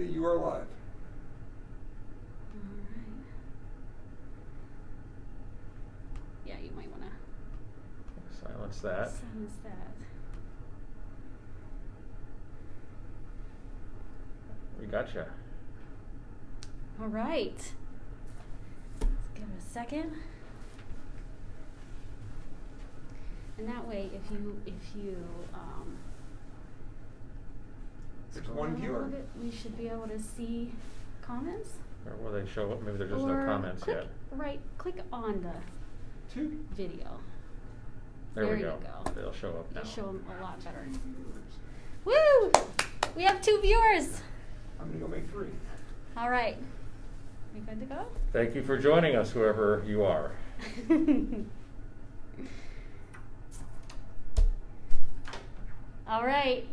that you are live. All right. Yeah, you might want to Silence that. silence that. We gotcha. All right. Let's give it a second. And that way, if you There's scroll one down a viewer. little bit, we should be able to see comments. Or will they show up? Maybe there's just Or no comments click, yet. Right, click on the Two. video. There we you go. go. They'll show up now. You show them a lot better. Woo! We have 2 viewers. I'm gonna go make 3. All right. We good to go? Thank you for joining us, whoever you are. All right.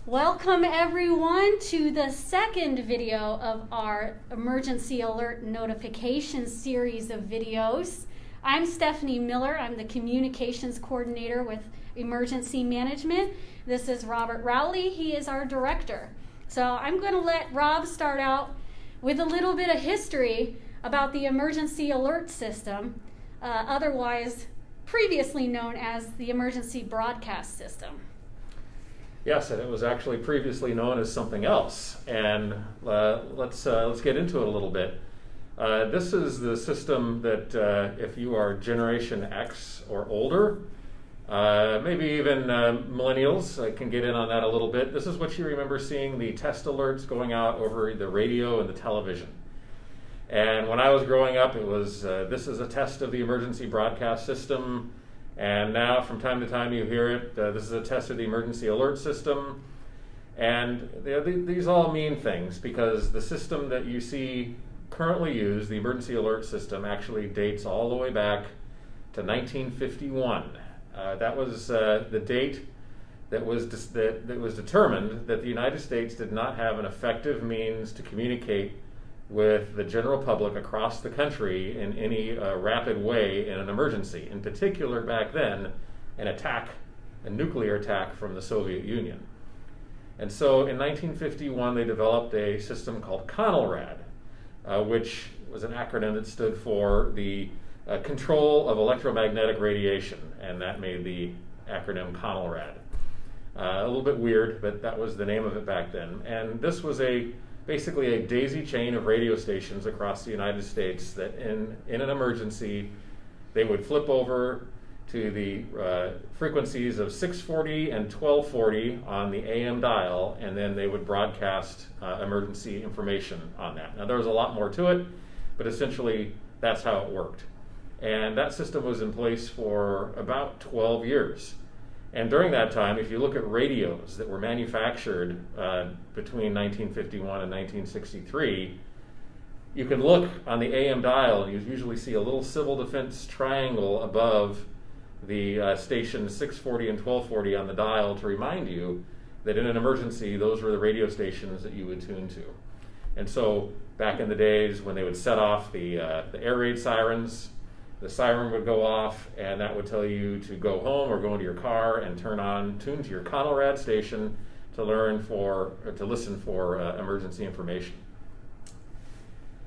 Welcome everyone to the second video of our emergency alert notification series of videos. I'm Stephanie Miller. I'm the communications coordinator with emergency management. This is Robert Rowley. He is our director. So I'm going to let Rob start out with a little bit of history about the emergency alert system, otherwise previously known as the emergency broadcast system. Yes, and it was actually previously known as something else. And let's get into it a little bit. This is the system that if you are Generation X or older, maybe even millennials can get in on that a little bit. This is what you remember seeing, the test alerts going out over the radio and the television. And when I was growing up, it was, this is a test of the emergency broadcast system. And now from time to time you hear it, this is a test of the emergency alert system. And these all mean things because the system that you see currently used, the emergency alert system, actually dates all the way back to 1951. That was the date that was determined that the United States did not have an effective means to communicate with the general public across the country in any rapid way in an emergency. In particular, back then, a nuclear attack from the Soviet Union. And so in 1951, they developed a system called CONELRAD, which was an acronym that stood for the Control of Electromagnetic Radiation, and that made the acronym CONELRAD. A little bit weird, but that was the name of it back then. And this was basically a daisy chain of radio stations across the United States that in an emergency, they would flip over to the frequencies of 640 and 1240 on the AM dial, and then they would broadcast emergency information on that. Now, there was a lot more to it, but essentially that's how it worked. And that system was in place for about 12 years. And during that time, if you look at radios that were manufactured between 1951 and 1963, you can look on the AM dial and you usually see a little civil defense triangle above the station 640 and 1240 on the dial to remind you that in an emergency, those were the radio stations that you would tune to. And so back in the days when they would set off the air raid sirens, the siren would go off, and that would tell you to go home or go into your car and tune to your CONELRAD station to listen for emergency information.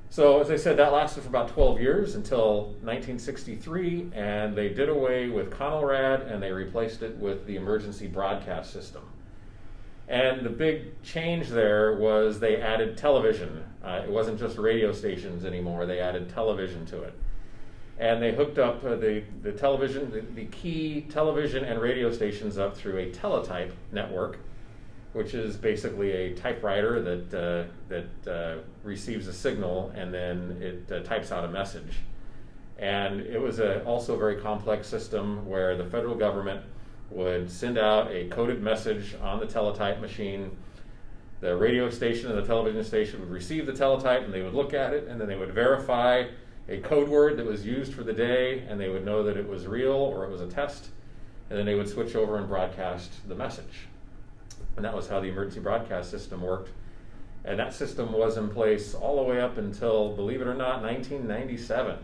So, as I said, that lasted for about 12 years until 1963, and they did away with CONELRAD and they replaced it with the emergency broadcast system. And the big change there was they added television. It wasn't just radio stations anymore, they added television to it. And they hooked up the key television and radio stations up through a teletype network, which is basically a typewriter that receives a signal and then it types out a message. And it was also a very complex system where the federal government would send out a coded message on the teletype machine. The radio station and the television station would receive the teletype and they would look at it and then they would verify a code word that was used for the day, and they would know that it was real or it was a test, and then they would switch over and broadcast the message. And that was how the emergency broadcast system worked. And that system was in place all the way up until, believe it or not, 1997.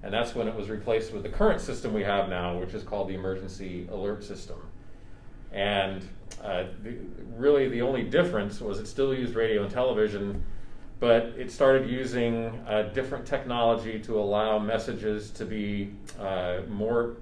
And that's when it was replaced with the current system we have now, which is called the emergency alert system. And really the only difference was it still used radio and television, but it started using different technology to allow messages to be more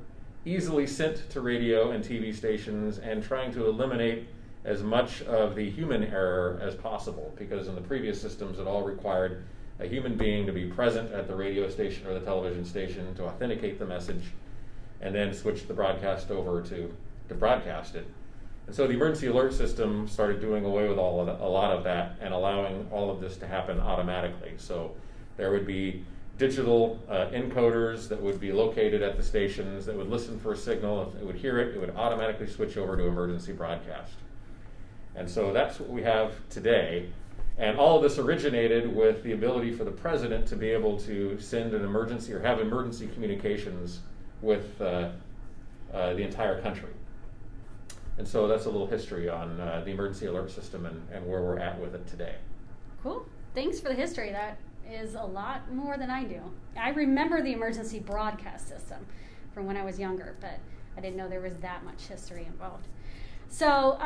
easily sent to radio and TV stations, and trying to eliminate as much of the human error as possible, because in the previous systems it all required a human being to be present at the radio station or the television station to authenticate the message and then switch the broadcast over to broadcast it. And so the emergency alert system started doing away with a lot of that and allowing all of this to happen automatically. So there would be digital encoders that would be located at the stations that would listen for a signal. If it would hear it, it would automatically switch over to emergency broadcast. And so that's what we have today. And all of this originated with the ability for the president to be able to send an emergency or have emergency communications with the entire country. And so that's a little history on the emergency alert system and where we're at with it today. Cool. Thanks for the history. That is a lot more than I do. I remember the emergency broadcast system from when I was younger, but I didn't know there was that much history involved. So,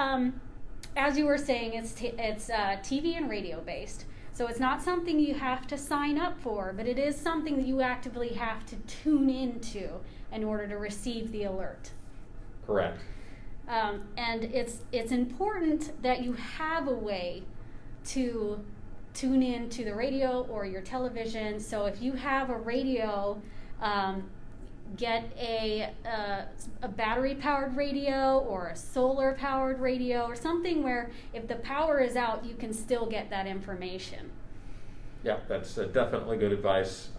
as you were saying, it's TV and radio based. So it's not something you have to sign up for, but it is something that you actively have to tune into in order to receive the alert. Correct. And it's important that you have a way to tune in to the radio or your television. So if you have a radio, get a battery-powered radio or a solar-powered radio or something where if the power is out, you can still get that information. Yeah, that's definitely good advice.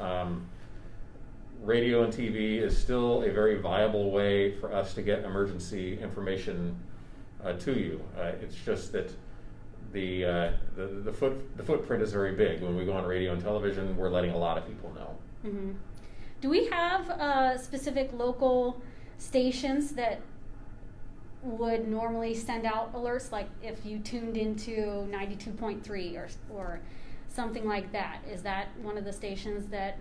Radio and TV is still a very viable way for us to get emergency information to you. It's just that the footprint is very big. When we go on radio and television, we're letting a lot of people know. Mm-hmm. Do we have specific local stations that would normally send out alerts, like if you tuned into 92.3 or something like that? Is that one of the stations that?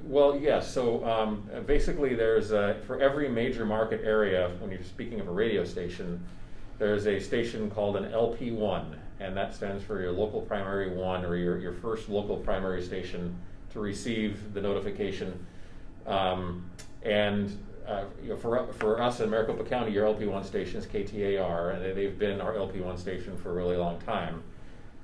Well, yes. So basically there's, for every major market area, when you're speaking of a radio station, there's a station called an LP1, and that stands for your local primary one, or your first local primary station to receive the notification. For us in Maricopa County, your LP1 station is KTAR, and they've been our LP1 station for a really long time.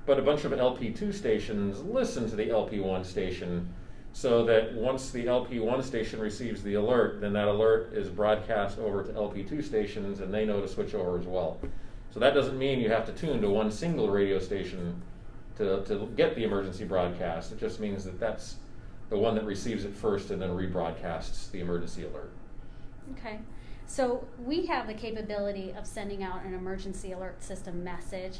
But a bunch of LP2 stations listen to the LP1 station, so that once the LP1 station receives the alert, then that alert is broadcast over to LP2 stations, and they know to switch over as well. So that doesn't mean you have to tune to one single radio station to get the emergency broadcast. It just means that that's the one that receives it first and then rebroadcasts the emergency alert. Okay. So we have the capability of sending out an emergency alert system message.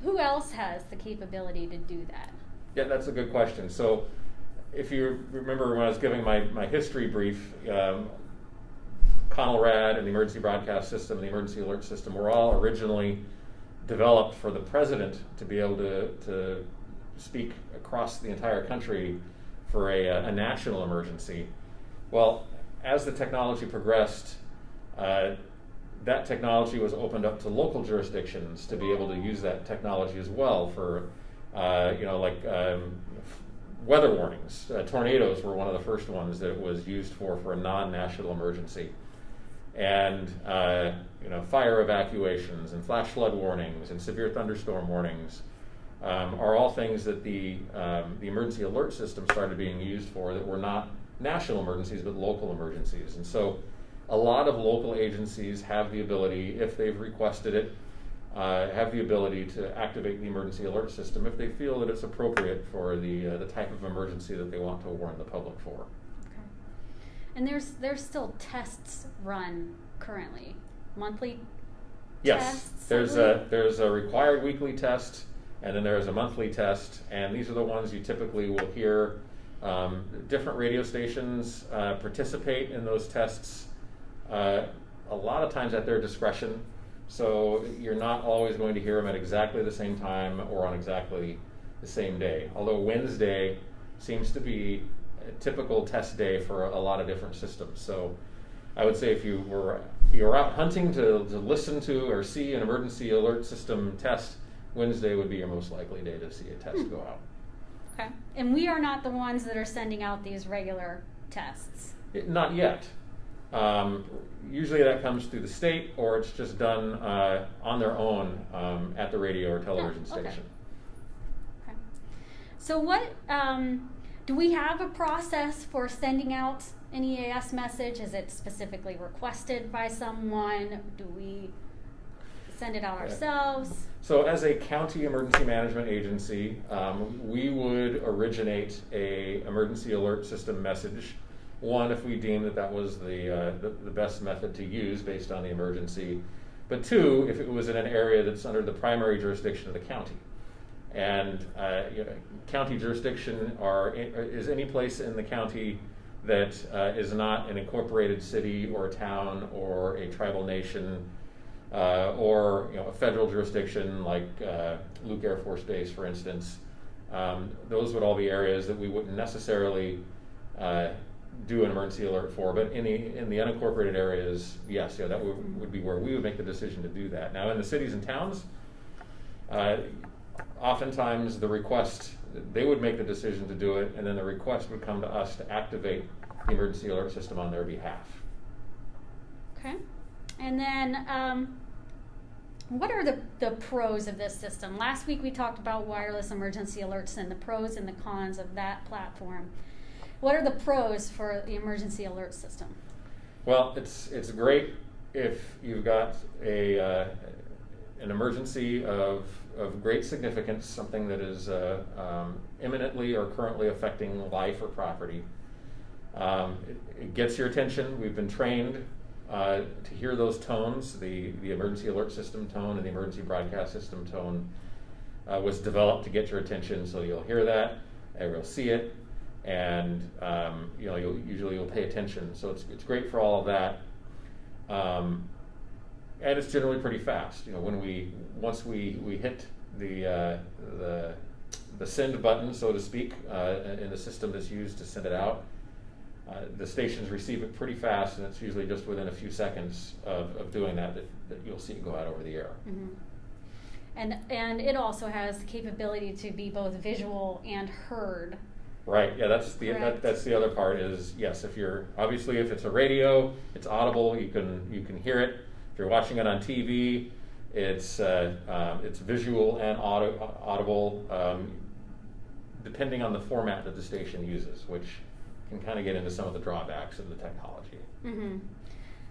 Who else has the capability to do that? Yeah, that's a good question. So if you remember when I was giving my history brief, CONELRAD and the emergency broadcast system, the emergency alert system, were all originally developed for the president to be able to speak across the entire country for a national emergency. Well, as the technology progressed, that technology was opened up to local jurisdictions to be able to use that technology as well for, weather warnings. Tornadoes were one of the first ones that it was used for a non-national emergency. And fire evacuations and flash flood warnings and severe thunderstorm warnings are all things that the emergency alert system started being used for that were not national emergencies but local emergencies. And so a lot of local agencies have the ability, if they've requested it, have the ability to activate the emergency alert system if they feel that it's appropriate for the type of emergency that they want to warn the public for. And there's still tests run currently, monthly Yes, tests? there's a required weekly test, and then there's a monthly test, and these are the ones you typically will hear. Different radio stations participate in those tests a lot of times at their discretion, so you're not always going to hear them at exactly the same time or on exactly the same day, although Wednesday seems to be a typical test day for a lot of different systems. So I would say if you were you're out hunting to listen to or see an emergency alert system test, Wednesday would be your most likely day to see a test go out. Okay. And we are not the ones that are sending out these regular tests. Not yet. Usually that comes through the state, or it's just done on their own at the radio or television station. Okay. So what, do we have a process for sending out an EAS message? Is it specifically requested by someone? Do we send it out ourselves? So as a county emergency management agency, we would originate a emergency alert system message. One, if we deem that was the best method to use based on the emergency. But two, if it was in an area that's under the primary jurisdiction of the county. And county jurisdiction is any place in the county that is not an incorporated city or town or a tribal nation or a federal jurisdiction like Luke Air Force Base, for instance. Those would all be areas that we wouldn't necessarily do an emergency alert for, but in the unincorporated areas, yes, that would be where we would make the decision to do that. Now, in the cities and towns, oftentimes the request, they would make the decision to do it, and then the request would come to us to activate the emergency alert system on their behalf. Okay. And then what are the pros of this system? Last week we talked about wireless emergency alerts and the pros and the cons of that platform. What are the pros for the emergency alert system? Well, it's great if you've got an emergency of great significance, something that is imminently or currently affecting life or property. It gets your attention. We've been trained to hear those tones. The emergency alert system tone and the emergency broadcast system tone was developed to get your attention, so you'll hear that, and you'll see it, and you'll pay attention. So it's great for all of that, and it's generally pretty fast. Once we hit the send button, so to speak, in the system that's used to send it out, the stations receive it pretty fast, and it's usually just within a few seconds of doing that you'll see it go out over the air. Mm-hmm. And it also has the capability to be both visual and heard. Right. Yeah. That's the other part. Is yes. If it's a radio, it's audible. You can hear it. If you're watching it on TV, it's visual and audible, depending on the format that the station uses, which can kind of get into some of the drawbacks of the technology. Mm-hmm.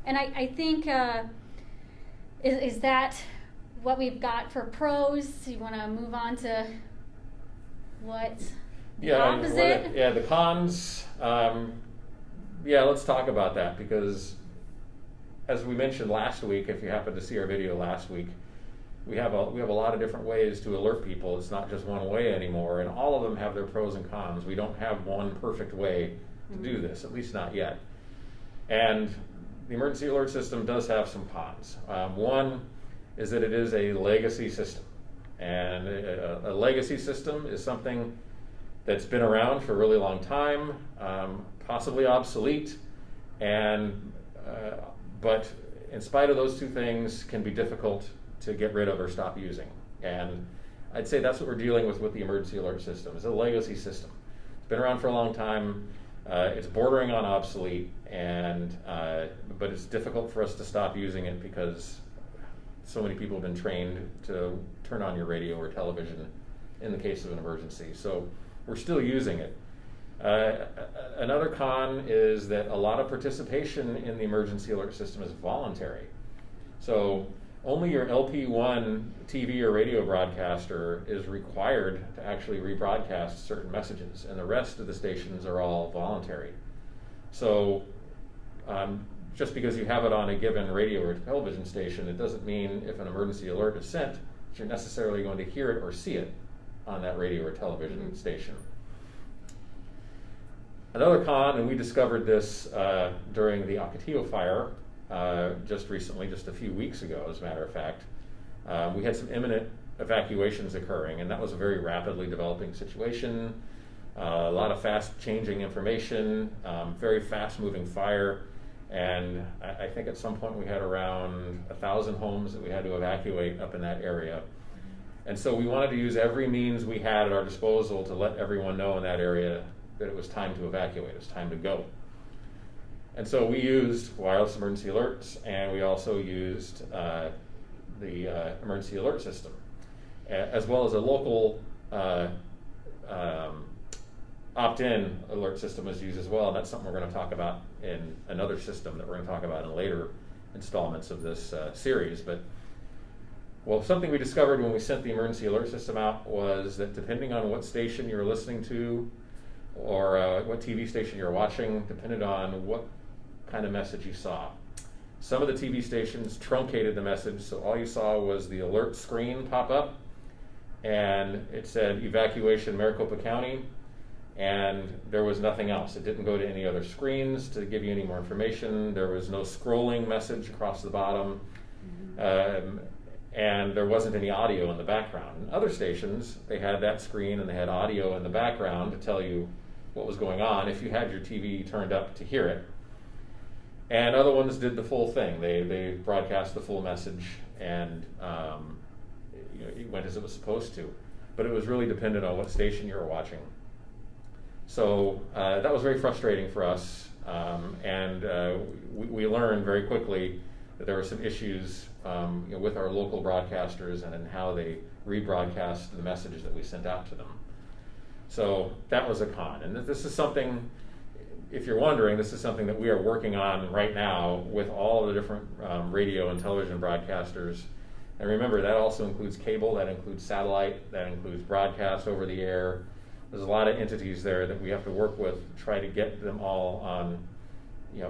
And I think is that what we've got for pros? You want to move on to what? The opposite? The cons. Let's talk about that, because as we mentioned last week, if you happened to see our video last week, we have a lot of different ways to alert people. It's not just one way anymore, and all of them have their pros and cons. We don't have one perfect way to do this, at least not yet. And the emergency alert system does have some cons. One is that it is a legacy system, and a legacy system is something that's been around for a really long time, possibly obsolete, but in spite of those two things, can be difficult to get rid of or stop using. And I'd say that's what we're dealing with the emergency alert system. It's a legacy system. It's been around for a long time. It's bordering on obsolete, but it's difficult for us to stop using it because so many people have been trained to turn on your radio or television in the case of an emergency. So we're still using it. Another con is that a lot of participation in the emergency alert system is voluntary. So only your LP1 TV or radio broadcaster is required to actually rebroadcast certain messages, and the rest of the stations are all voluntary. So just because you have it on a given radio or television station, it doesn't mean if an emergency alert is sent that you're necessarily going to hear it or see it on that radio or television station. Another con, and we discovered this during the Ocotillo fire just recently, just a few weeks ago, as a matter of fact. We had some imminent evacuations occurring, and that was a very rapidly developing situation. A lot of fast changing information, very fast moving fire, And I think at some point we had around 1,000 homes that we had to evacuate up in that area. And so we wanted to use every means we had at our disposal to let everyone know in that area that it was time to evacuate, it was time to go. And so we used wireless emergency alerts, and we also used the emergency alert system, as well as a local opt-in alert system was used as well, and that's something we're going to talk about in another system that we're going to talk about in later installments of this series. But something we discovered when we sent the emergency alert system out was that depending on what station you were listening to or what TV station you were watching, depended on what kind of message you saw. Some of the TV stations truncated the message, so all you saw was the alert screen pop up, and it said evacuation Maricopa County, and there was nothing else. It didn't go to any other screens to give you any more information. There was no scrolling message across the bottom, and there wasn't any audio in the background. In other stations, they had that screen and they had audio in the background to tell you what was going on if you had your TV turned up to hear it. And other ones did the full thing. They broadcast the full message, and it went as it was supposed to. But it was really dependent on what station you were watching. So that was very frustrating for us, and we learned very quickly that there were some issues with our local broadcasters and in how they rebroadcast the message that we sent out to them. So that was a con. And this is something, if you're wondering, this is something that we are working on right now with all the different radio and television broadcasters. And remember, that also includes cable, that includes satellite, that includes broadcast over the air. There's a lot of entities there that we have to work with to try to get them all on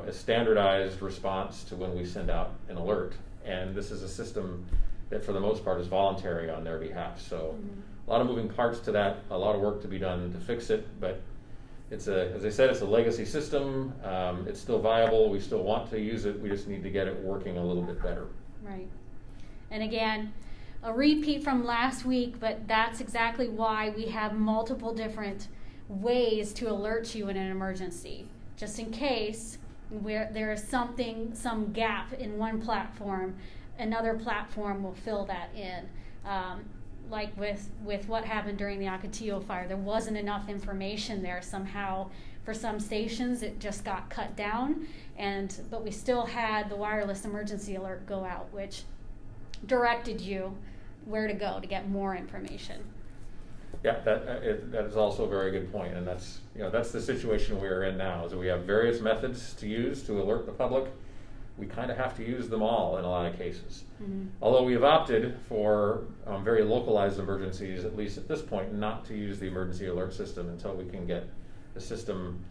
a standardized response to when we send out an alert. And this is a system that for the most part is voluntary on their behalf. So a lot of moving parts to that, a lot of work to be done to fix it, but as I said, it's a legacy system. It's still viable. We still want to use it. We just need to get it working a little bit better. Right. And again, a repeat from last week, but that's exactly why we have multiple different ways to alert you in an emergency. Just in case where there is some gap in one platform, another platform will fill that in. Like with what happened during the Ocotillo fire, there wasn't enough information there somehow. For some stations, it just got cut down, but we still had the wireless emergency alert go out, which directed you where to go to get more information. Yeah, that is also a very good point, and that's the situation we're in now. Is that we have various methods to use to alert the public. We kind of have to use them all in a lot of cases. Mm-hmm. Although we have opted for very localized emergencies, at least at this point, not to use the emergency alert system until we can get the system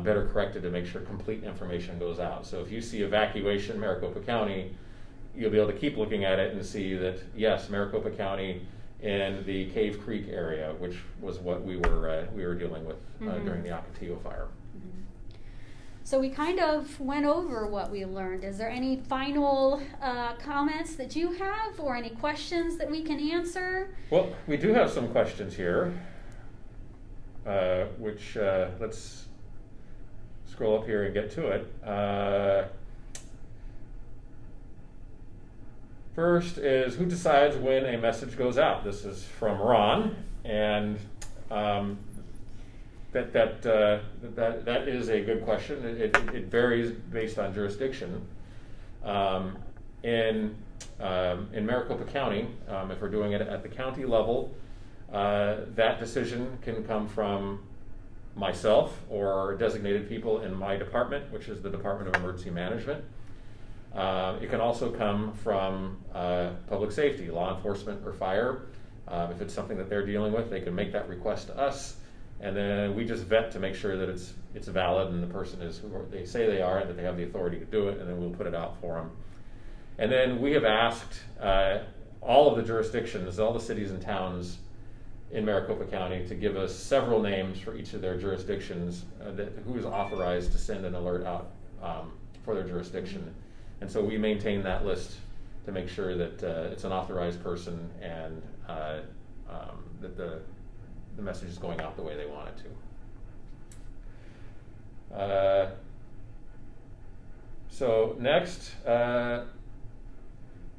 better corrected to make sure complete information goes out. So if you see evacuation Maricopa County, you'll be able to keep looking at it and see that, yes, Maricopa County in the Cave Creek area, which was what we were dealing with during the Ocotillo fire. Mm-hmm. So we kind of went over what we learned. Is there any final comments that you have or any questions that we can answer? Well, we do have some questions here, which let's scroll up here and get to it. First is, who decides when a message goes out? This is from Ron, and that is a good question. It varies based on jurisdiction. In Maricopa County, if we're doing it at the county level, that decision can come from myself or designated people in my department, which is the Department of Emergency Management. It can also come from public safety, law enforcement, or fire. If it's something that they're dealing with, they can make that request to us, and then we just vet to make sure that it's valid and the person is who they say they are and that they have the authority to do it, and then we'll put it out for them. And then we have asked all of the jurisdictions, all the cities and towns in Maricopa County to give us several names for each of their jurisdictions, who is authorized to send an alert out for their jurisdiction. And so we maintain that list to make sure that it's an authorized person and that the message is going out the way they want it to. So next,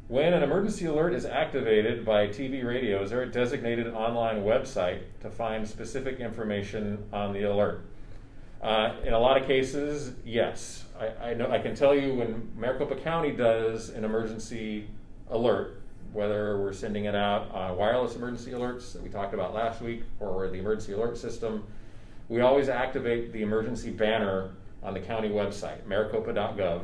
when an emergency alert is activated by TV radio, is there a designated online website to find specific information on the alert? In a lot of cases, yes. I can tell you when Maricopa County does an emergency alert, whether we're sending it out on wireless emergency alerts that we talked about last week or the emergency alert system, we always activate the emergency banner on the county website, maricopa.gov.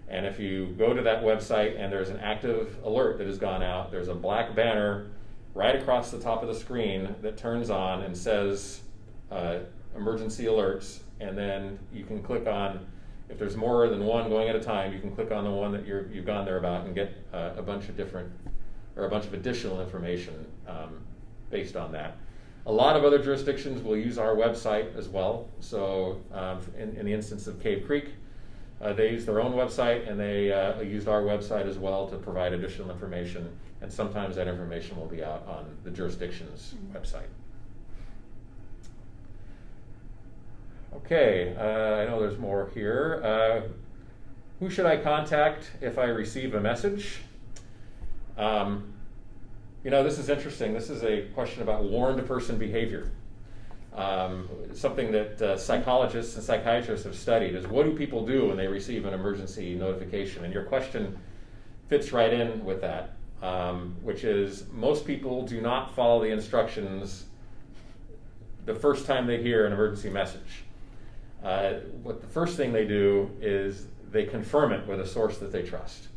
And if you go to that website and there's an active alert that has gone out, there's a black banner right across the top of the screen that turns on and says emergency alerts, and then you can click on, if there's more than one going at a time, you can click on the one that you've gone there about and get a bunch of different, or a bunch of additional information based on that. A lot of other jurisdictions will use our website as well. So in the instance of Cave Creek, they used their own website, and they used our website as well to provide additional information, and sometimes that information will be out on the jurisdiction's website. Okay, I know there's more here. Who should I contact if I receive a message? This is interesting. This is a question about warned person behavior. Something that psychologists and psychiatrists have studied is, what do people do when they receive an emergency notification? And your question fits right in with that, which is most people do not follow the instructions the first time they hear an emergency message. What the first thing they do is they confirm it with a source that they trust.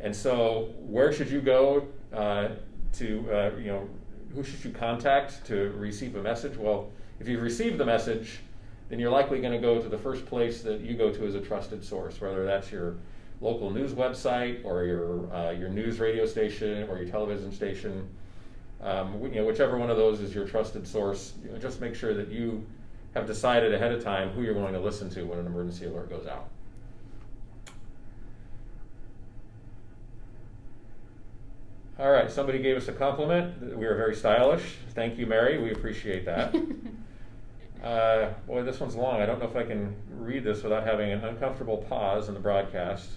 And so where should you go who should you contact to receive a message? Well, if you've received the message, then you're likely going to go to the first place that you go to as a trusted source, whether that's your local news website or your news radio station or your television station. Whichever one of those is your trusted source, just make sure that you have decided ahead of time who you're going to listen to when an emergency alert goes out. All right, somebody gave us a compliment. We are very stylish. Thank you, Mary. We appreciate that. Boy, this one's long. I don't know if I can read this without having an uncomfortable pause in the broadcast.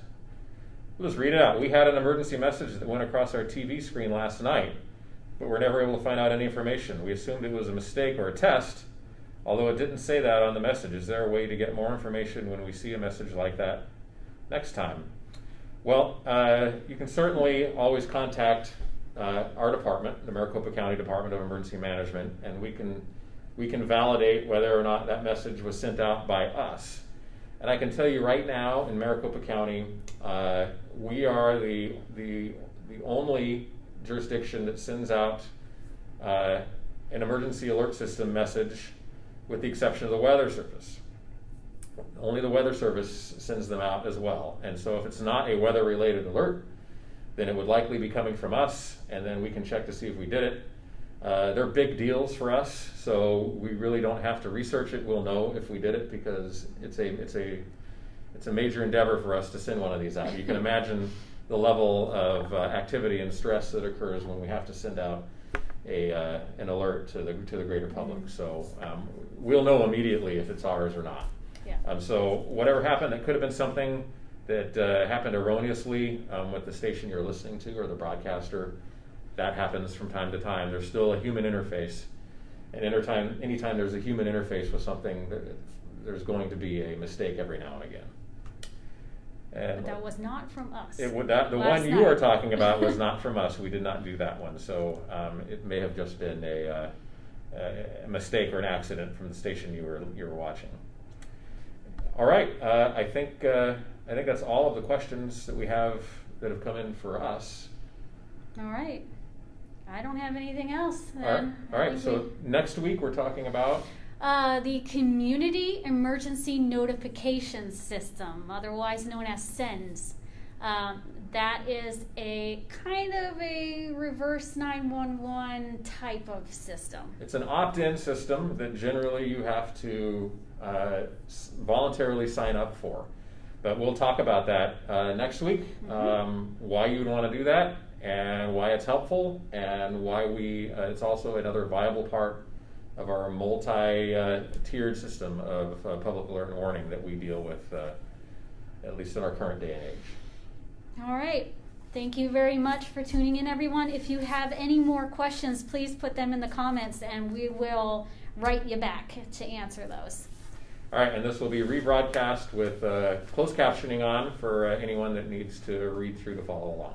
We'll just read it out. We had an emergency message that went across our TV screen last night, but we're never able to find out any information. We assumed it was a mistake or a test, although it didn't say that on the message. Is there a way to get more information when we see a message like that next time? Well, you can certainly always contact our department, the Maricopa County Department of Emergency Management, and we can validate whether or not that message was sent out by us. And I can tell you right now in Maricopa County, we are the only jurisdiction that sends out an emergency alert system message, with the exception of the Weather Service. Only the Weather Service sends them out as well. And so if it's not a weather-related alert, then it would likely be coming from us, and then we can check to see if we did it. They're big deals for us, so we really don't have to research it. We'll know if we did it because it's a major endeavor for us to send one of these out. You can imagine the level of activity and stress that occurs when we have to send out an alert to the greater public. So we'll know immediately if it's ours or not. Yeah. So whatever happened, it could have been something that happened erroneously with the station you're listening to or the broadcaster. That happens from time to time. There's still a human interface, and anytime there's a human interface with something, there's going to be a mistake every now and again. But that was not from us. The one you are talking about was not from us. We did not do that one. So it may have just been a mistake or an accident from the station you were watching. All right. I think that's all of the questions that we have that have come in for us. All right. I don't have anything else. All right. So next week we're talking about the Community Emergency Notification System, otherwise known as SENS. That is a kind of a reverse 911 type of system. It's an opt-in system that generally you have to voluntarily sign up for. But we'll talk about that next week, why you would want to do that, and why it's helpful, and why it's also another viable part of our multi-tiered system of public alert and warning that we deal with at least in our current day and age. All right. Thank you very much for tuning in, everyone. If you have any more questions, please put them in the comments and we will write you back to answer those. All right, and this will be rebroadcast with closed captioning on for anyone that needs to read through to follow along.